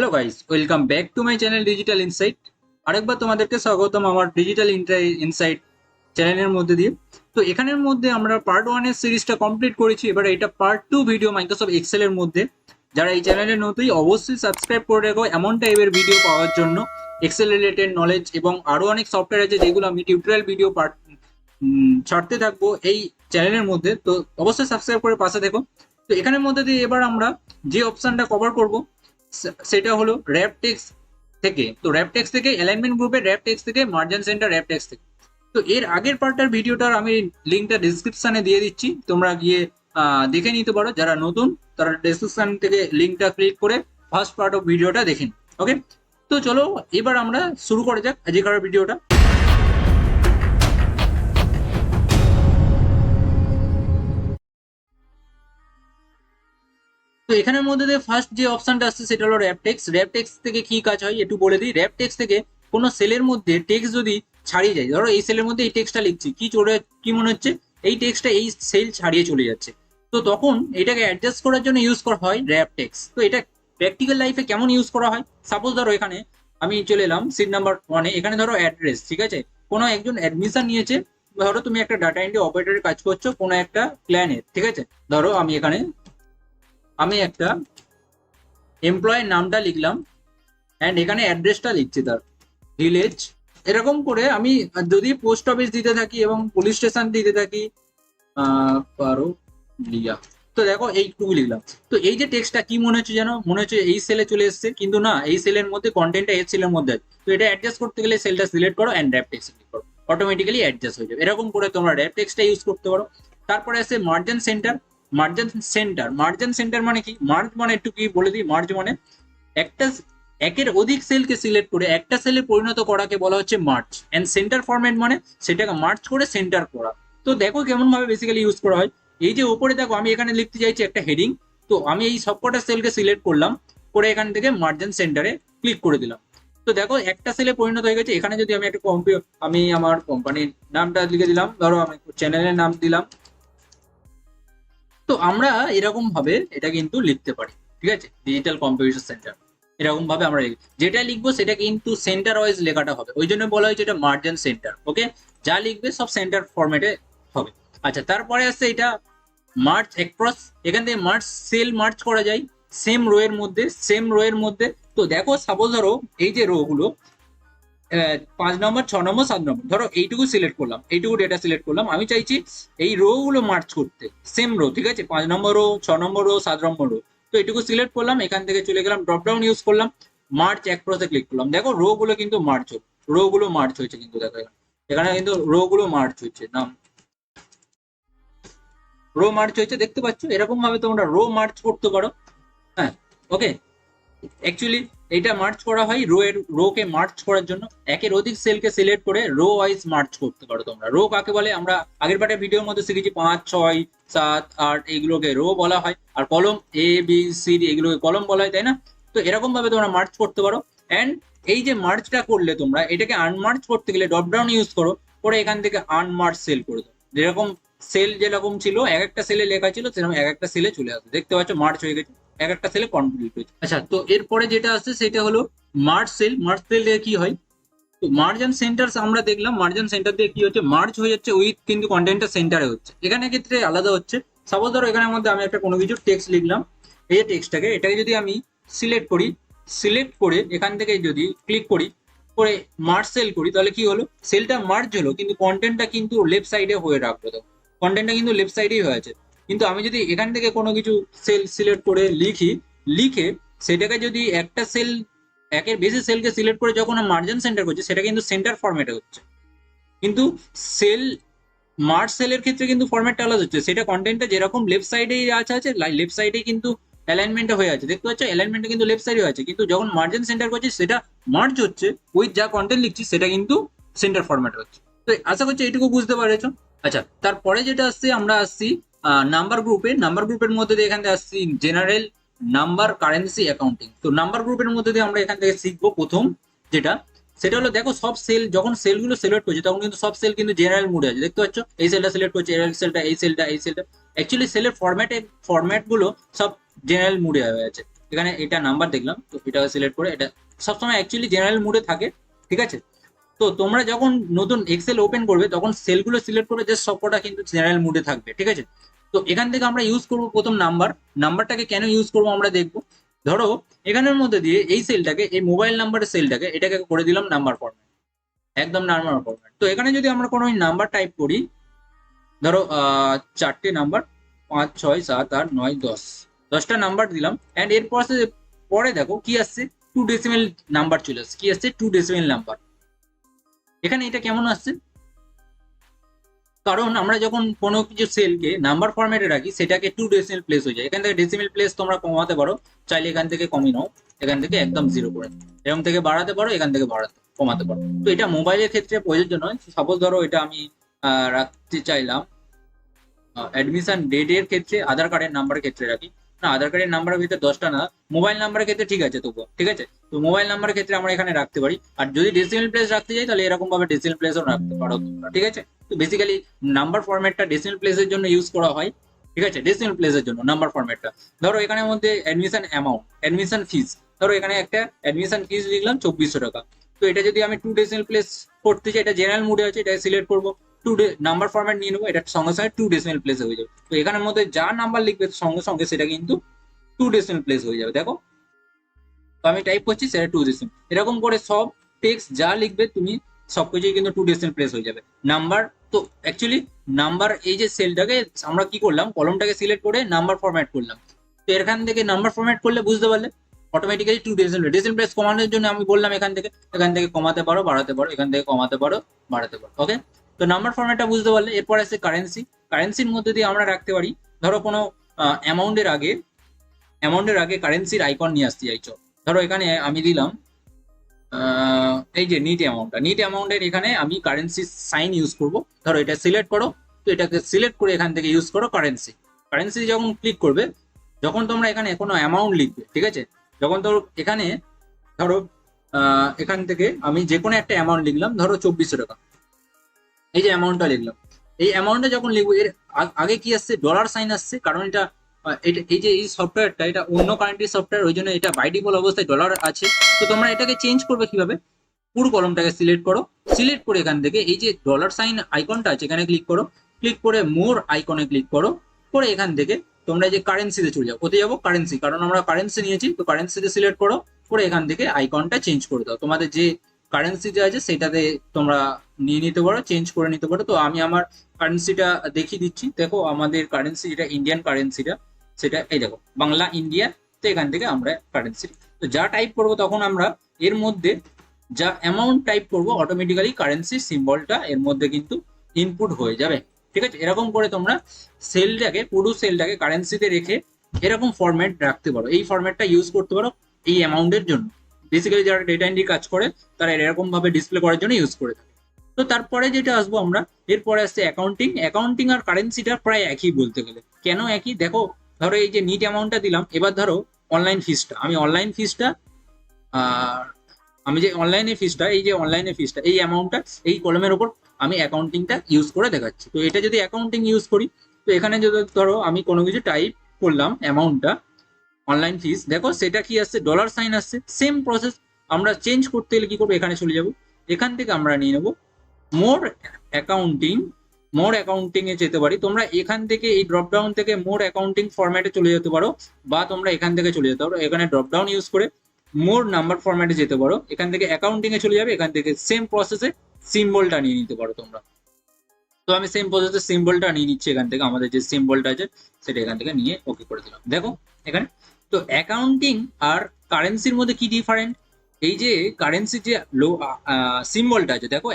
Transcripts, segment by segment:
Hello guys, welcome back to my channel digital insight. আরেকবার তোমাদেরকে স্বাগতম আমার ডিজিটাল ইনসাইট চ্যানেলের মধ্যে দিয়ে। তো এখানের মধ্যে আমরা পার্ট 1 এর সিরিজটা কমপ্লিট করেছি। এবার এটা পার্ট 2 ভিডিও মাইক্রোসফট এক্সেল এর মধ্যে। যারা এই চ্যানেলের নতুন অবশ্যই সাবস্ক্রাইব করে রেখো এমন টাইপের ভিডিও পাওয়ার জন্য। এক্সেল রিলেটেড নলেজ এবং আরো অনেক সফটওয়্যার আছে যেগুলো আমি টিউটোরিয়াল ভিডিও পার্ট ছাড়তে থাকবো এই চ্যানেলের মধ্যে। তো অবশ্যই সাবস্ক্রাইব করে পাশে দেখো। তো এখানের মধ্যে দিয়ে এবার আমরা যে অপশনটা কভার করব সেটা হলো র্যাপ টেক্সট থেকে। তো র্যাপ টেক্সট থেকে অ্যালাইনমেন্ট গ্রুপের র্যাপ টেক্সট থেকে মার্জিন সেন্টার র্যাপ টেক্সট থেকে। তো এর আগের পার্টটার ভিডিওটার আমি লিঙ্কটা ডিসক্রিপশনে দিয়ে দিচ্ছি, তোমরা গিয়ে দেখে নিতে পারো। যারা নতুন তারা ডিসক্রিপশন থেকে লিঙ্কটা ক্লিক করে ফার্স্ট পার্ট অফ ভিডিওটা দেখে নিন। ওকে, তো চলো এবার আমরা শুরু করা যাক আজকের ভিডিওটা। তো এখানের মধ্যে দিয়ে ফার্স্ট যে অপশনটা আসছে সেটা হলো র্যাপ টেক্সট। র্যাপ টেক্সট থেকে কি কাজ হয় একটু বলে দিই। র্যাপ টেক্সট থেকে কোনো সেলের মধ্যে টেক্সট যদি ছাড়িয়ে যায়, ধরো এই সেলের মধ্যে এই টেক্সটটা লিখছি, কি মনে হচ্ছে এই টেক্সটটা এই সেল ছাড়িয়ে চলে যাচ্ছে, তো তখন এটাকে অ্যাডজাস্ট করার জন্য ইউজ করা হয় র্যাপ টেক্সট। তো এটা প্র্যাকটিক্যাল লাইফে কেমন ইউজ করা হয়, সাপোজ ধরো এখানে আমি চলে এলাম সিট নাম্বার 1-এ। এখানে ধরো অ্যাড্রেস, ঠিক আছে, কোনো একজন অ্যাডমিশন নিয়েছে। ধরো তুমি একটা ডাটা এন্ট্রি অপারেটরের কাজ করছো কোনো একটা প্ল্যানের, ঠিক আছে। ধরো আমি একটা এমপ্লয়ের নামটা লিখলাম অ্যান্ড এখানে অ্যাড্রেসটা লিখছি তার ভিলেজ। এরকম করে আমি যদি পোস্ট অফিস দিতে থাকি এবং পুলিশ স্টেশন দিতে থাকি পারো লিয়া, তো দেখো এইটুকু লিখলাম। তো এই যে টেক্সটটা কি মনে হচ্ছে, যেন মনে হচ্ছে এই সেলে চলে এসছে, কিন্তু না, এই সেলের মধ্যে কন্টেন্টটা এই সেলের মধ্যে আছে। তো এটা অ্যাডজাস্ট করতে গেলে সেলটা সিলেক্ট করো অ্যান্ড র্যাপ টেক্সট ক্লিক করো, অটোমেটিক্যালি অ্যাডজাস্ট হয়ে যাবে। এরকম করে তোমরা র্যাপ টেক্সটটা ইউজ করতে পারো। তারপরে আছে মার্জিন সেন্টার। মার্জিন সেন্টার মানে কি? মার্জ মানে একটু কি বলে দিই। মার্জ মানে একটা একের অধিক সেলকে সিলেক্ট করে একটা সেলে পরিণত করাকে বলা হচ্ছে মার্জ। এন্ড সেন্টার ফরম্যাট মানে সেটাকে মার্জ করে সেন্টার করা। তো দেখো কেমন ভাবে বেসিক্যালি ইউজ করা হয়। এই যে উপরে দেখো আমি এখানে লিখতে চাইছি একটা হেডিং, তো আমি এই সবকটা সেলকে সিলেক্ট করলাম, করে এখান থেকে মার্জিন সেন্টারে ক্লিক করে দিলাম। তো দেখো একটা সেলে পরিণত হয়ে গেছে। এখানে যদি আমি একটা আমি আমার কোম্পানির নামটা লিখে দিলাম, ধরো আমি চ্যানেলের নাম দিলাম। তো আমরা এরকম ভাবে এটা কিন্তু লিখতে পারি, ঠিক আছে। ডিজিটাল কম্পিউটার সেন্টার এরকম ভাবে আমরা যেটা লিখবো সেটা কিন্তু সেন্টার ওয়াইজ লেখাটা হবে, ওই জন্য বলা হয়েছে এটা মার্জিন সেন্টার। ওকে, যা লিখবে সব সেন্টার ফরম্যাটে হবে। আচ্ছা, তারপরে আসছে এটা মার্জ অ্যাক্রস। এখান থেকে মার্জ করা যায় সেম রো এর মধ্যে। তো দেখো সাপোজ ধরো এই যে রো গুলো 5 নম্বর, 6 নম্বর, 7 নম্বর, ধরো এইটুকু সিলেক্ট করলাম, এইটুকু ডেটা সিলেক্ট করলাম। আমি চাইছি এই রো গুলো মার্চ করতে, সেম রো, ঠিক আছে, 5 নম্বর রো, 6 নম্বর রো, 7 নম্বর রো। তো এইটুকু সিলেক্ট করলাম, এখান থেকে চলে গেলাম ড্রপ ডাউন ইউজ করলাম, মার্চ অ্যাক্রসে ক্লিক করলাম। দেখো রো গুলো কিন্তু মার্চ হয়েছে কিন্তু দেখো এখানে কিন্তু রো গুলো মার্চ হয়েছে, নাম রো মার্চ হয়েছে, দেখতে পাচ্ছ। এরকম ভাবে তোমরা রো মার্চ করতে পারো। হ্যাঁ, ওকে। অ্যাকচুয়ালি এটা মার্চ করা হয় রো কে মার্চ করার জন্য। একের অধিক সেলকে সিলেক্ট করে রো ওয়াইজ মার্চ করতে পারো তোমরা। রো কাকে বলে আমরা আগের পার্টের ভিডিওর মধ্যে শিখেছি, 5, 6, 7, 8 এইগুলোকে রো বলা হয়, আর কলম A B C D এগুলোকে কলম বলা হয়, তাই না? তো এরকম ভাবে তোমরা মার্চ করতে পারো। অ্যান্ড এই যে মার্চটা করলে তোমরা এটাকে আনমার্চ করতে গেলে ড্রপ ডাউন ইউজ করো, করে এখান থেকে আনমার্চ সেল করে দাও। যেরকম সেল যেরকম ছিল এক একটা সেলে লেখা ছিল সেরকম এক একটা সেলে চলে আসবে, দেখতে পাচ্ছ মার্চ হয়ে গেছে, এক একটা সেলে কমপ্লিট হয়েছে। আচ্ছা, তো এরপরে যেটা আসছে সেটা হলো মার্চ সেল দিয়ে কি হয়। তো মার্জিন সেন্টার আমরা দেখলাম, মার্জিন সেন্টার দিয়ে কি হচ্ছে, মার্চ হয়ে যাচ্ছে উইথ, কিন্তু কন্টেন্টটা সেন্টারে হচ্ছে। এখানে ক্ষেত্রে আলাদা হচ্ছে। সাপোজ ধরো এখানের মধ্যে আমি একটা কোনো কিছু টেক্সট লিখলাম, এই যে এটাকে যদি আমি সিলেক্ট করে এখান থেকে যদি ক্লিক করি, করে মার্চ সেল করি, তাহলে কি হলো, সেলটা মার্চ হলো কিন্তু কন্টেন্টটা কিন্তু লেফট সাইডে হয়ে রাখলো। তো কন্টেন্টটা কিন্তু লেফট সাইডেই হয়ে আছে। কিন্তু আমি যদি এখান থেকে কোনো কিছু সেল সিলেক্ট করে লিখে সেটাকে যদি একটা সেল একের বেশি সেলকে সিলেক্ট করে যখন মার্জিন সেন্টার করছে, সেটা কিন্তু সেন্টার ফরম্যাটে হচ্ছে। কিন্তু সেল মার্চ সেলের ক্ষেত্রে কিন্তু ফরম্যাটটা আলাদা হচ্ছে, সেটা কন্টেন্টটা যেরকম লেফট সাইডেই আছে লেফট সাইডেই কিন্তু অ্যালাইনমেন্টটা হয়ে আছে, দেখতে পাচ্ছ অ্যালাইনমেন্টটা কিন্তু লেফট সাইডে আছে। কিন্তু যখন মার্জিন সেন্টার করছি সেটা মার্চ হচ্ছে উইথ যা কন্টেন্ট লিখছি সেটা কিন্তু সেন্টার ফরম্যাটে হচ্ছে। তো আশা করছি এইটুকু বুঝতে পেরেছো। আচ্ছা, তারপরে যেটা আসছে আমরা আসছি নাম্বার গ্রুপের মধ্যে দিয়ে এখান থেকে আসছি জেনারেল নাম্বার কারেন্সি অ্যাকাউন্টিং। তো নাম্বার গ্রুপের মধ্যে দিয়ে আমরা এখান থেকে শিখবো প্রথম যেটা, সেটা হলো দেখো সব সেল যখন সেলগুলো সিলেক্ট করছে তখন কিন্তু সব সেল কিন্তু জেনারেল মোডে আছে, দেখতে পাচ্ছ এই সেলটা সিলেক্ট করছে, এই সেলটা। অ্যাকচুয়ালি সেলের ফরম্যাট গুলো সব জেনারেল মোডে হয়ে আছে। এখানে এটা নাম্বার দেখলাম, তো এটাকে সিলেক্ট করে এটা সবসময় অ্যাকচুয়ালি জেনারেল মোডে থাকে, ঠিক আছে। তো তোমরা যখন নতুন এক্সেল ওপেন করবে তখন সেলগুলো সিলেক্ট করে জাস্ট সবকটা কিন্তু জেনারেল মোডে থাকবে, ঠিক আছে। তো এখান থেকে আমরা ইউজ করব প্রথম নাম্বারটাকে কেন ইউজ করব আমরা দেখবো। ধরো এখানের মধ্যে দিয়ে এই সেলটাকে, এই মোবাইল নাম্বারের সেলটাকে এটাকে করে দিলাম নাম্বার ফরম্যাট, একদম নাম্বার ফরম্যাট। তো এখানে যদি আমরা কোনো নাম্বার টাইপ করি, ধরো 4টে নাম্বার, 5, 6, 7, 8, 9, 10, 10টা নাম্বার দিলাম। অ্যান্ড এরপর পরে দেখো কি আসছে, 2 ডেসিমেল নাম্বার চলে আসছে। কি আসছে? 2 ডেসিমেল নাম্বার। এখানে এটা কেমন আসছে? কারণ আমরা যখন কোনো কিছু সেলকে নাম্বার ফরম্যাটে রাখি সেটাকে 2 ডেসিমেল প্লেস হয়ে যায়। এখান থেকে ডেসিমেল প্লেস তোমরা কমাতে পারো, চাইলে এখান থেকে কমিয়ে নাও, এখান থেকে একদম 0 করে, এরকম থেকে বাড়াতে পারো, এখান থেকে কমাতে পারো। তো এটা মোবাইলের ক্ষেত্রে প্রযোজ্য নয়। সাপোজ ধরো এটা আমি রাখতে চাইলাম অ্যাডমিশন ডেটের ক্ষেত্রে, আধার কার্ডের নাম্বারের ক্ষেত্রে রাখি না, আধার কার্ডের নাম্বারের ভিতরে 10টা না, মোবাইল নাম্বারের ক্ষেত্রে ঠিক আছে তবুও, ঠিক আছে। তো মোবাইল নাম্বারের ক্ষেত্রে আমরা এখানে রাখতে পারি। আর যদি ডেসিমেল প্লেস রাখতে চাই তাহলে এরকম ভাবে ডেসিমেল প্লেসও রাখতে পারো তোমরা, ঠিক আছে। তো বেসিক্যালি নাম্বার ফরম্যাটটা ডেসিমেল প্লেসের জন্য ইউজ করা হয়, ঠিক আছে। ডেসিমেল প্লেসের জন্য নাম্বার ফরম্যাটটা। ধরো এখানের মধ্যে অ্যাডমিশন অ্যামাউন্ট, অ্যাডমিশন ফিস, ধরো এখানে একটা অ্যাডমিশন ফিস লিখলাম 2400 টাকা। তো এটা যদি আমি 2 ডেসিমেল প্লেস করতে চাই, এটা জেনারেল মোডে আছে, এটা সিলেক্ট করবো, নাম্বার ফরম্যাট নিয়ে নেবো, এটা সঙ্গে সঙ্গে 2 ডেসিমেল প্লেস হয়ে যাবে। তো এখানের মধ্যে যা নাম্বার লিখবে সঙ্গে সঙ্গে সেটা কিন্তু 2 ডেসিমেল প্লেস হয়ে যাবে। দেখো তো আমি টাইপ করছি সেটা 2 ডেসিমেল, এরকম করে সব টেক্সট যা লিখবে তুমি সবকিছুই কিন্তু 2 ডেসিমেল প্লেস হয়ে যাবে। নাম্বার, তো অ্যাকচুয়ালি নাম্বার, এই যে সেলটাকে আমরা কি করলাম, কলমটাকে সিলেক্ট করে নাম্বার ফরম্যাট করলাম। তো এখান থেকে নাম্বার ফরম্যাট করলে বুঝতে পারলে অটোমেটিক্যালি 2 ডেসিমেল, ডেসিমেল প্লেস কমানোর জন্য আমি বললাম এখান থেকে কমাতে পারো, বাড়াতে পারো, এখান থেকে কমাতে পারো, বাড়াতে পারো, ওকে। তো নাম্বার ফরম্যাটটা বুঝতে পারলে এরপর আছে কারেন্সি। কারেন্সির মধ্যে দিয়ে আমরা রাখতে পারি, ধরো কোনো অ্যামাউন্টের আগে, কারেন্সির আইকন নিয়ে আসতে চাইছো। ধরো এখানে আমি দিলাম এই যে নিট অ্যামাউন্টের এখানে আমি কারেন্সি সাইন ইউজ করব। ধরো এটা সিলেক্ট করো, তো এটাকে সিলেক্ট করে এখান থেকে ইউজ করো কারেন্সি। কারেন্সি যখন ক্লিক করবে, যখন তোমরা এখানে কোনো অ্যামাউন্ট লিখবে, ঠিক আছে, যখন ধরো এখানে, ধরো এখান থেকে আমি যে কোনো একটা অ্যামাউন্ট লিখলাম, ধরো 2400 টাকা, এই যে অ্যামাউন্টটা লিখলাম, এই অ্যামাউন্টটা যখন লিখবো এর আগে কি আসছে, ডলার সাইন আসছে, কারণ এটা এই যে এই সফটওয়্যারটা এটা অন্য কান্ট্রির সফটওয়্যার, ওই জন্য এটা বাই ডিফল্ট অবস্থায় ডলার আছে। তো তোমরা এটাকে চেঞ্জ করবে কিভাবে, পুরো কলমটাকে সিলেক্ট করো, সিলেক্ট করে এখান থেকে এই যে ডলার সাইন আইকনটা আছে এখানে ক্লিক করো, ক্লিক করে মোর আইকনে ক্লিক করো, করে এখান থেকে তোমরা যে কারেন্সিতে চলে যাও, কোথায় যাবো, কারেন্সি, কারণ আমরা কারেন্সি নিয়েছি, তো কারেন্সিতে সিলেক্ট করো, করে এখান থেকে আইকনটা চেঞ্জ করে দাও। তোমাদের যে কারেন্সি যে আছে সেটাতে তোমরা নিয়ে নিতে পারো, চেঞ্জ করে নিতে পারো। তো আমি আমার কারেন্সিটা দেখিয়ে দিচ্ছি, দেখো আমাদের কারেন্সি যেটা ইন্ডিয়ান কারেন্সিটা, সেটা এই দেখো বাংলা ইন্ডিয়া। তো এখান থেকে আমরা কারেন্সি, তো যা টাইপ করবো তখন আমরা এর মধ্যে যা অ্যামাউন্ট টাইপ করবো অটোমেটিক্যালি কারেন্সি সিম্বলটা এর মধ্যে কিন্তু ইনপুট হয়ে যাবে, ঠিক আছে। এরকম করে তোমরা সেলটাকে, পুরো সেলটাকে কারেন্সিতে রেখে এরকম ফরম্যাট রাখতে পারো, এই ফরম্যাটটা ইউজ করতে পারো এই অ্যামাউন্টের জন্য। বেসিক্যালি যারা ডেটা এন্ট্রি কাজ করে তারা এরকম ভাবে ডিসপ্লে করার জন্য ইউজ করে থাকে। তো তারপরে যেটা আসবো আমরা, এরপরে আসছে অ্যাকাউন্টিং। অ্যাকাউন্টিং আর কারেন্সিটা প্রায় একই বলতে গেলে। কেন একই, দেখো ধরো এই যে নিট অ্যামাউন্টটা দিলাম, এবার ধরো অনলাইন ফিসটা, আর আমি যে অনলাইনে ফিসটা এই অ্যামাউন্টটা এই কলমের উপর আমি অ্যাকাউন্টিংটা ইউজ করে দেখাচ্ছি। তো এটা যদি অ্যাকাউন্টিং ইউজ করি, তো এখানে যদি ধরো আমি কোনো কিছু টাইপ করলাম অ্যামাউন্টটা, অনলাইন ফিস, দেখো সেটা কি আসছে, ডলার সাইন আসছে। সেম প্রসেস আমরা চেঞ্জ করতে গেলে কি করবো, এখানে চলে যাব, এখান থেকে আমরা নিয়ে নেবো মোর অ্যাকাউন্টিং। মোর অ্যাকাউন্টিং এ যেতে পারি, তোমরা এখান থেকে এই ড্রপ ডাউন থেকে মোর অ্যাকাউন্টিং ফরম্যাটে চলে যেতে পারো, বা তোমরা এখান থেকে চলে যেতে পারো, এখানে ড্রপ ডাউন ইউজ করে মোর নাম্বার ফরম্যাটে যেতে পারো, এখান থেকে অ্যাকাউন্টিং এ চলে যাবে, এখান থেকে সেম প্রসেসে সিম্বলটা নিয়ে নিতে পারো তোমরা। তো আমি সেম প্রসেসে সিম্বলটা নিয়ে নিচ্ছি, এখান থেকে আমাদের যে সিম্বলটা আছে সেটা এখান থেকে নিয়ে ওকে করে দিলাম। দেখো এখানে, তো অ্যাকাউন্টিং আর কারেন্সির মধ্যে কি ডিফারেন্ট, এই যে কারেন্সির যে সিম্বলটা আছে, দেখো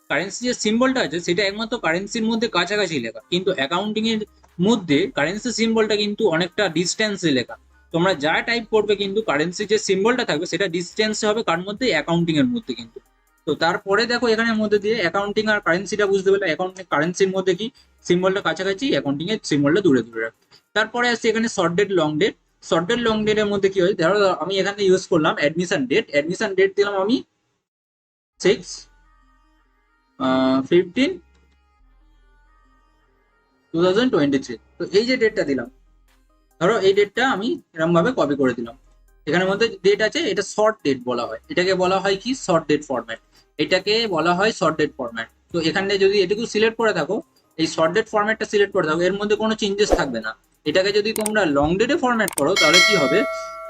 কারেন্সি যে সিম্বলটা আছে সেটা একমাত্র কারেন্সির মধ্যে কাছাকাছি লেখা, কিন্তু অ্যাকাউন্টিং এর মধ্যে কারেন্সি সিম্বলটা কিন্তু অনেকটা ডিস্টেন্সে লেখা। তোমরা যা টাইপ করবে কিন্তু কারেন্সি যে সিম্বলটা থাকবে সেটা ডিস্টেন্সে হবে, কার মধ্যে, অ্যাকাউন্টিং এর মধ্যে কিন্তু। তো তারপরে দেখো এখানের মধ্যে দিয়ে অ্যাকাউন্টিং আর কারেন্সিটা বুঝতে পারলে, অ্যাকাউন্টিং কারেন্সির মধ্যে কি সিম্বলটা কাছাকাছি, অ্যাকাউন্টিং এর সিম্বলটা দূরে দূরে রাখবে। তারপরে আসছে এখানে short date long date. Short date long ডেটের মধ্যে কি হয়, ধরো আমি এখানে ইউজ করলাম অ্যাডমিশন ডেট দিলাম আমি 6/15/2023। তো এই যে ডেটটা দিলাম, ধরো এই ডেটটা আমি এরকম ভাবে কপি করে দিলাম, এখানের মধ্যে ডেট আছে, এটা শর্ট ডেট বলা হয়, এটাকে বলা হয় কি শর্ট ডেট ফরম্যাট, এটাকে বলা হয় শর্ট ডেট ফরম্যাট। তো এখানে যদি এটুকু সিলেক্ট করে থাকো, এই শর্ট ডেট ফরম্যাটটা সিলেক্ট করে থাকো, এর মধ্যে কোনো চেঞ্জেস থাকবে না। এটাকে যদি তোমরা লং ডেটে ফরম্যাট করো তাহলে কি হবে,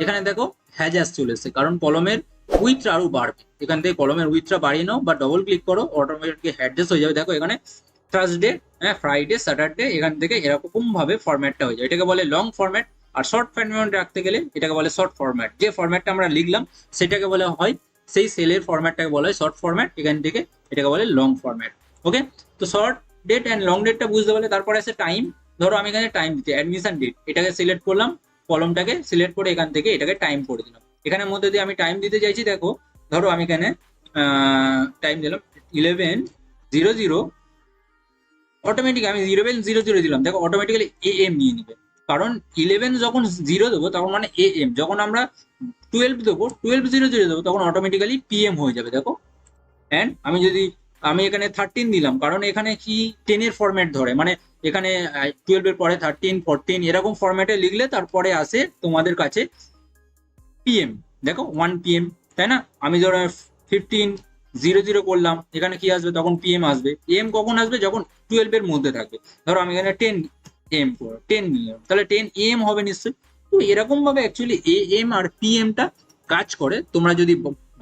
এখানে দেখো হ্যাজাস চলে এসেছে, কারণ কলমের উইথ আরো বাড়বে, এখান থেকে কলমের উইথটা বাড়িয়ে নাও বা ডবল ক্লিক করো, অটোমেটিক হ্যাডজাস হয়ে যাবে। দেখো এখানে থার্সডে, হ্যাঁ ফ্রাইডে, স্যাটারডে, এখান থেকে এরকম ভাবে ফরম্যাটটা হয়ে যায়, এটাকে বলে লং ফরম্যাট। আর শর্ট ফরম্যাট রাখতে গেলে এটাকে বলে শর্ট ফরম্যাট, যে ফরম্যাটটা আমরা লিখলাম সেটাকে বলা হয়, সেই সেলের ফরম্যাটটাকে বলা হয় শর্ট ফরম্যাট, এখান থেকে এটাকে বলে লং ফরম্যাট। ওকে, তো শর্ট ডেট অ্যান্ড লং ডেটটা বুঝতে পারলে, তারপরে আছে টাইম। ধরো আমি এখানে টাইম দিচ্ছি, অ্যাডমিশন ডেট, এটাকে সিলেক্ট করলাম, কলমটাকে সিলেক্ট করে এখান থেকে এটাকে টাইম করে দিলাম, এখানের মধ্যে দিয়ে আমি টাইম দিতে চাইছি। দেখো ধরো আমি এখানে টাইম দিলাম 11:00, অটোমেটিক আমি 11:00 দিলাম, দেখো অটোমেটিক্যালি AM নিয়ে নিবে, কারণ 11 যখন 0 দেবো তখন মানে AM, যখন আমরা 12 দেবো, 12:00 দেবো তখন অটোমেটিক্যালি PM হয়ে যাবে। দেখো, অ্যান্ড আমি এখানে 13 দিলাম, কারণ এখানে কি 10 এর ফরম্যাট ধরে, মানে এখানে 12 এর পরে 13, 14 এরকম ফরম্যাটে লিখলে তারপরে আসে তোমাদের কাছে PM। দেখো 1 PM, তাই না? আমি ধরো 15:00 করলাম, এখানে কি আসবে, তখন PM আসবে। AM কখন আসবে, যখন 12 এর মধ্যে থাকবে। ধরো আমি এখানে 10 AM 10 নিলাম, তাহলে 10 AM হবে নিশ্চয়ই। তো এরকম ভাবে অ্যাকচুয়ালি AM আর PM-টা কাজ করে। তোমরা যদি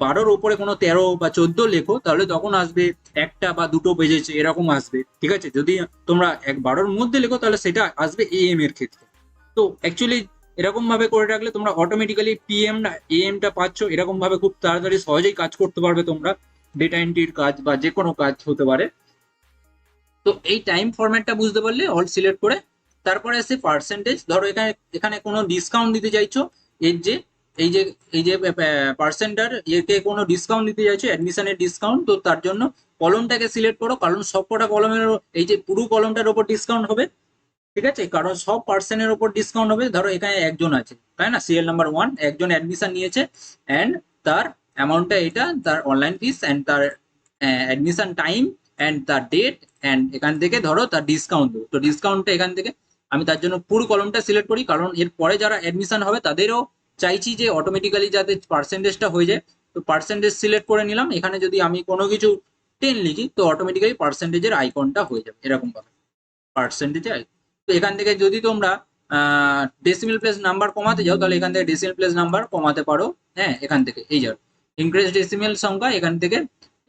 12-র ওপরে কোনো 13 বা 14 লেখো তাহলে তখন আসবে 1টা বা 2টো বেজেছে এরকম আসবে, ঠিক আছে? যদি তোমরা 12-র মধ্যে লেখো তাহলে সেটা আসবে AM এর ক্ষেত্রে। তো অ্যাকচুয়ালি এরকম ভাবে করে রাখলে তোমরা অটোমেটিক্যালি AM টা পাচ্ছ, এরকম ভাবে খুব তাড়াতাড়ি সহজেই কাজ করতে পারবে তোমরা, ডেটা এন্ট্রির কাজ বা যে কোনো কাজ হতে পারে। তো এই টাইম ফরম্যাটটা বুঝতে পারলে অল সিলেক্ট করে তারপরে আসে পার্সেন্টেজ। ধরো এখানে এখানে কোনো ডিসকাউন্ট দিতে চাইছো, এর যে এই যে এই যে পার্সেন্টার, একে কোনো ডিসকাউন্ট দিতে চাইছো, অ্যাডমিশনের ডিসকাউন্ট, তো তার জন্য কলমটাকে সিলেক্ট করো, কারণ সবকটা কলমের এই যে পুরো কলমটার উপর ডিসকাউন্ট হবে, ঠিক আছে? কারণ সব পার্সনের উপর ডিসকাউন্ট হবে। ধরো এখানে একজন আছে, তাই না, সিরিয়াল নাম্বার 1, একজন অ্যাডমিশন নিয়েছে, অ্যান্ড তার অ্যামাউন্টটা এটা, তার অনলাইন ফিস অ্যান্ড তার অ্যাডমিশন টাইম অ্যান্ড তার ডেট, অ্যান্ড এখান থেকে ধরো তার ডিসকাউন্ট দেবো। তো ডিসকাউন্টটা এখান থেকে আমি তার জন্য পুরো কলমটা সিলেক্ট করি, কারণ এর পরে যারা অ্যাডমিশন হবে তাদেরও চাইছি যে অটোমেটিক্যালি যাতে পার্সেন্টেজটা হয়ে যায়। তো পার্সেন্টেজ সিলেক্ট করে নিলাম, এখানে যদি আমি কোনো কিছু 10 লিখি তো অটোমেটিক্যালি পার্সেন্টেজের আইকনটা হয়ে যাবে এরকম ভাবে, পার্সেন্টেজে। তো এখান থেকে যদি তোমরা ডেসিমেল প্লেস নাম্বার কমাতে যাও তাহলে এখান থেকে ডেসিমেল প্লেস নাম্বার কমাতে পারো। হ্যাঁ, এখান থেকে এই যাও ইনক্রিজ ডেসিমেল সংখ্যা, এখান থেকে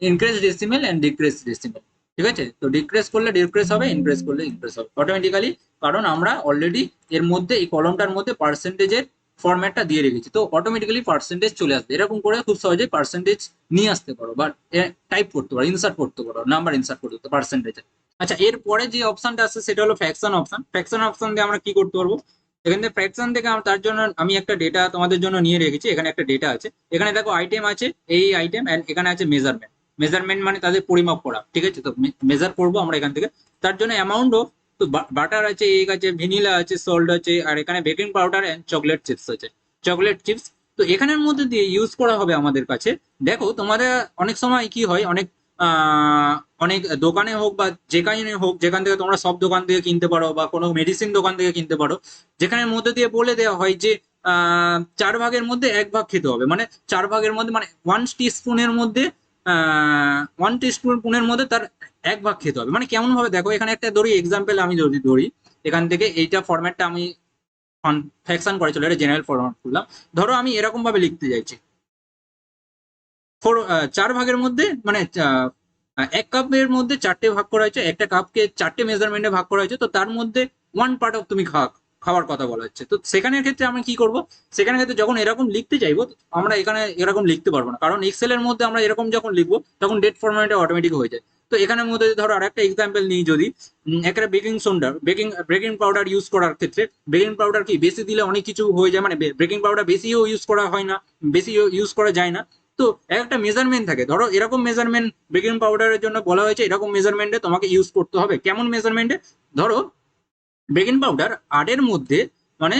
increase decimal and decrease decimal, ঠিক আছে? তো ডিক্রিজ করলে ডিক্রিজ হবে, ইনক্রিজ করলে ইনক্রিজ হবে অটোমেটিক্যালি, কারণ আমরা অলরেডি এর মধ্যে এই কলমটার মধ্যে পার্সেন্টেজের ফরম্যাটটা দিয়ে রেখেছি, তো অটোমেটিক্যালি পার্সেন্টেজ চলে আসবে। এরকম করে খুব সহজেই পার্সেন্টেজ নিয়ে আসতে পারো বা টাইপ করতে পারো, ইনসার্ট করতে পারো, নাম্বার ইনসার্ট করতে পারো পার্সেন্টেজে। আচ্ছা, এর পরে যে অপশনটা আছে সেটা হলো ফ্র্যাকশন অপশন। ফ্র্যাকশন অপশন দিয়ে আমরা কি করতে পারবো, এখান থেকে ফ্র্যাকশন থেকে তার জন্য আমি একটা ডেটা তোমাদের জন্য নিয়ে রেখেছি, এখানে একটা ডেটা আছে, এখানে দেখো আইটেম আছে, এই আইটেম, এন্ড এখানে আছে মেজারমেন্ট। মেজারমেন্ট মানে তাদের পরিমাপ করা, ঠিক আছে? তো মেজার করবো আমরা এখান থেকে, তার জন্য অ্যামাউন্ট অফ, তো বাটার আছে, এগ আছে, ভ্যানিলা আছে, সল্ট আছে, আর এখানে baking powder and chocolate chips আছে, চকলেট চিপস। তো এখানের মধ্যে দিয়ে ইউজ করা হবে আমাদের কাছে। দেখো তোমাদের অনেক সময় কি হয়, অনেক আহ অনেক দোকানে হোক বা যেখানে হোক, যেখান থেকে তোমরা সব দোকান থেকে কিনতে পারো বা কোনো মেডিসিন দোকান থেকে কিনতে পারো, যেখানের মধ্যে দিয়ে বলে দেওয়া হয় যে 4 ভাগের মধ্যে 1 ভাগ খেতে হবে, মানে 4 ভাগের মধ্যে মানে 1 টিস্পুনের মধ্যে 1 টিস্পুনের মধ্যে তার 1 ভাগ খেতে হবে। মানে কেমন ভাবে, দেখো এখানে একটা ধরি এক্সাম্পল, আমি যদি ধরি এখান থেকে এইটা ফরম্যাটটা আমি ফ্র্যাকশন করে চলে, এটা জেনারেল ফরম্যাট করলাম। ধরো আমি এরকম ভাবে লিখতে চাইছি, 4 ভাগের মধ্যে মানে 1 কাপের মধ্যে 4টে ভাগ করা হয়েছে, একটা কাপকে 4টে মেজারমেন্টে ভাগ করা হয়েছে, তো তার মধ্যে 1 পার্ট অফ তুমি খাওয়ার কথা বলা হচ্ছে। তো সেখানের ক্ষেত্রে আমি কি করব, সেখানের ক্ষেত্রে যখন এরকম লিখতে চাইবো আমরা এখানে এরকম লিখতে পারবো না, কারণ এক্সেল এর মধ্যে আমরা এরকম যখন লিখবো তখন ডেট ফরম্যাটে অটোমেটিক হয়ে যায়। তো এখানের মধ্যে ধরো আর একটা এক্সাম্পল নিই, যদি একটা baking soda, baking powder use করার ক্ষেত্রে, বেকিং পাউডার কি বেশি দিলে অনেক কিছু হয়ে যায়, মানে বেকিং পাউডার বেশিও ইউজ করা হয় না, বেশি ইউজ করা যায় না। তো একটা মেজারমেন্ট থাকে, ধরো এরকম মেজারমেন্ট বেকিং পাউডারের জন্য বলা হয়েছে, এরকম মেজারমেন্টে তোমাকে ইউজ করতে হবে। কেমন মেজারমেন্টে, ধরো বেকিং পাউডার 8-এর মধ্যে মানে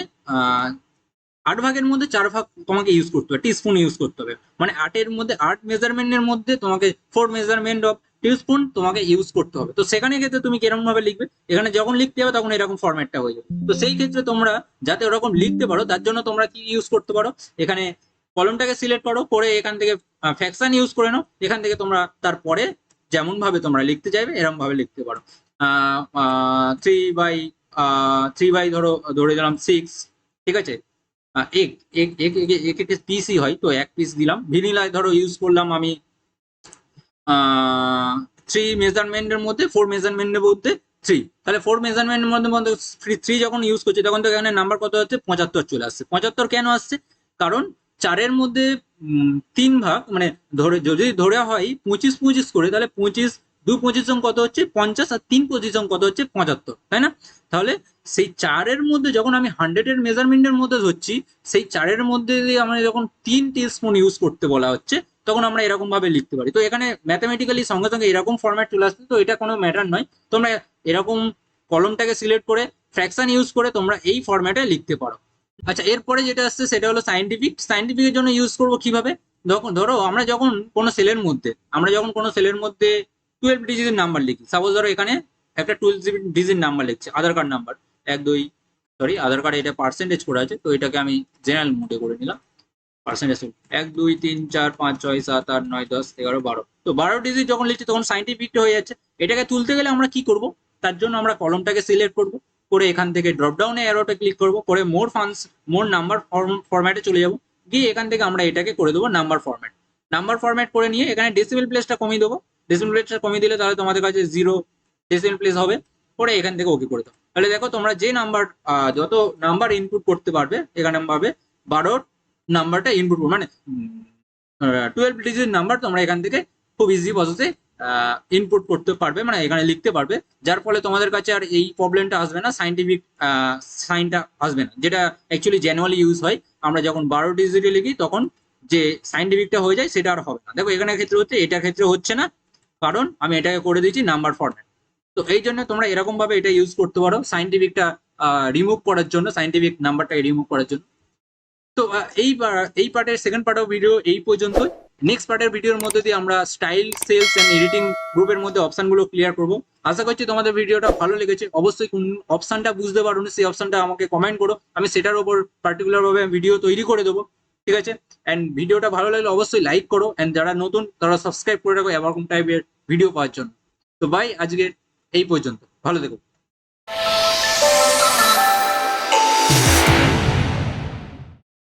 8 ভাগের মধ্যে 4 ভাগ তোমাকে ইউজ করতে হবে, টিস্পুন ইউজ করতে হবে, মানে 8-এর মধ্যে 8 মেজারমেন্টের মধ্যে তোমাকে 4 মেজারমেন্ট অফ টিস্পুন তোমাকে ইউজ করতে হবে। তো সেখানে ক্ষেত্রে তুমি কিরকম ভাবে লিখবে, এখানে যখন লিখতে হবে তখন এরকম ফরম্যাটটা হয়ে যাবে। তো সেই ক্ষেত্রে তোমরা যাতে ওরকম লিখতে পারো তার জন্য তোমরা কি ইউজ করতে পারো, এখানে কলমটাকে সিলেক্ট করো, করে এখান থেকে ফ্র্যাকশন ইউজ করে নাও, এখান থেকে তোমরা তারপরে যেমন ভাবে তোমরা লিখতে চাইবে এরকম ভাবে লিখতে পারো। 3 বাই ধরে দিলাম 6, ঠিক আছে। এক এক এক এক এক পিসই হয়, তো এক পিস দিলাম। ভিনিলায় ধরো ইউজ করলাম আমি 3 মেজারমেন্টের মধ্যে 4 মেজারমেন্টের মধ্যে 3, তাহলে 4 মেজারমেন্টের মধ্যে মধ্যে 3 যখন ইউজ করছি তখন তো এখানে নাম্বার কত হচ্ছে 75 চলে আসছে। 75 কেন আসছে, কারণ 4-এর মধ্যে 3 ভাগ, মানে ধরে যদি ধরে হয় 25-25 করে, তাহলে 25 2 পজিশন কত হচ্ছে 50, আর 3 পজিশন কত হচ্ছে 75, তাই না? তাহলে সেই 4-এর মধ্যে যখন আমি 100-এর মেজারমেন্টের মধ্যে ধরছি, সেই 4-এর মধ্যে দিয়ে আমরা যখন 3 টিস্পুন ইউজ করতে বলা হচ্ছে তখন আমরা এরকম ভাবে লিখতে পারি। তো এখানে ম্যাথামেটিক্যালি সঙ্গে সঙ্গে এরকম ফরম্যাট চলে আসছে, তো এটা কোনো ম্যাটার নয়। তোমরা এরকম কলমটাকে সিলেক্ট করে ফ্র্যাকশন ইউজ করে তোমরা এই ফরম্যাটে লিখতে পারো। আচ্ছা, এরপরে যেটা আসছে সেটা হলো সাইন্টিফিক। সাইন্টিফিকের জন্য ইউজ করবো কিভাবে, ধরো আমরা যখন কোনো সেলের মধ্যে 12 ডিজিটের নাম্বার লিখি, সাপোজ ধরো এখানে একটা 12 ডিজিট নাম্বার লিখছে, আধার কার্ড নাম্বার 1 2, সরি আধার কার্ডে এটা পার্সেন্টেজ করে আছে, তো এটাকে আমি জেনারেল মোডে করে নিলাম। পার্সেন্টেজ 1 2 3 4 5 6 7 8 9 10 11 12, তো 12 ডিজিট যখন লিখছি তখন সাইন্টিফিক হয়ে যাচ্ছে। এটাকে তুলতে গেলে আমরা কি করব, তার জন্য আমরা কলমটাকে সিলেক্ট করব, করে এখান থেকে ড্রপ ডাউনে অ্যারোটা ক্লিক করব, করে মোর নাম্বার ফরম্যাটে চলে যাব, গিয়ে এখান থেকে আমরা এটাকে করে দেবো নাম্বার ফরম্যাট করে নিয়ে এখানে ডেসিমেল প্লেসটা কমিয়ে দেবো। ডেসিমেল প্লেসটা কমিয়ে দিলে তাহলে তোমাদের কাছে 0 ডেসিমেল প্লেস হবে, করে এখান থেকে ওকে করে দাও। তাহলে দেখো তোমরা যে নাম্বার যত নাম্বার ইনপুট করতে পারবে এখানে পাবে 12 নাম্বারটা ইনপুট, মানে 12 ডিজিট নাম্বার তোমরা এখান থেকে খুব ইজি প্রসেসে ইনপুট করতে পারবে, মানে এখানে লিখতে পারবে, যার ফলে তোমাদের কাছে আর এই প্রবলেমটা আসবে না, সাইন্টিফিক সাইনটা আসবে না, যেটা অ্যাকচুয়ালি জ্যানুয়ালি ইউজ হয়। আমরা যখন 12 ডিজিটে লিখি তখন যে সাইন্টিফিকটা হয়ে যায় সেটা আর হবে না। দেখো এখানে ক্ষেত্রে হচ্ছে, এটার ক্ষেত্রে হচ্ছে না, কারণ আমি এটাকে করে দিয়েছি নাম্বার ফরম্যাট। তো এই জন্য তোমরা এরকম ভাবে এটা ইউজ করতে পারো সাইন্টিফিকটা রিমুভ করার জন্য, সাইন্টিফিক নাম্বারটাকে রিমুভ করার জন্য। তো এই পার্টের সেকেন্ড পার্ট অফ ভিডিও এই পর্যন্ত। নেক্সট পার্টের ভিডিওর মধ্যে দিয়ে আমরা স্টাইল, সেলস এন্ড এডিটিং গ্রুপের মধ্যে অপশনগুলো ক্লিয়ার করব। আশা করছি তোমাদের ভিডিওটা ভালো লেগেছে। অবশ্যই কোন অপশনটা বুঝতে পারো সেই অপশনটা আমাকে কমেন্ট করো, আমি সেটার উপর পার্টিকুলার ভাবে ভিডিও তৈরি করে দেবো, ঠিক আছে। এন্ড ভিডিওটা ভালো লাগলে অবশ্যই লাইক করো, এন্ড যারা নতুন তারা সাবস্ক্রাইব করে রাখো এরকম টাইপের ভিডিও পাওয়ার জন্য। তো বাই, আজকে এই পর্যন্ত, ভালো থেকো।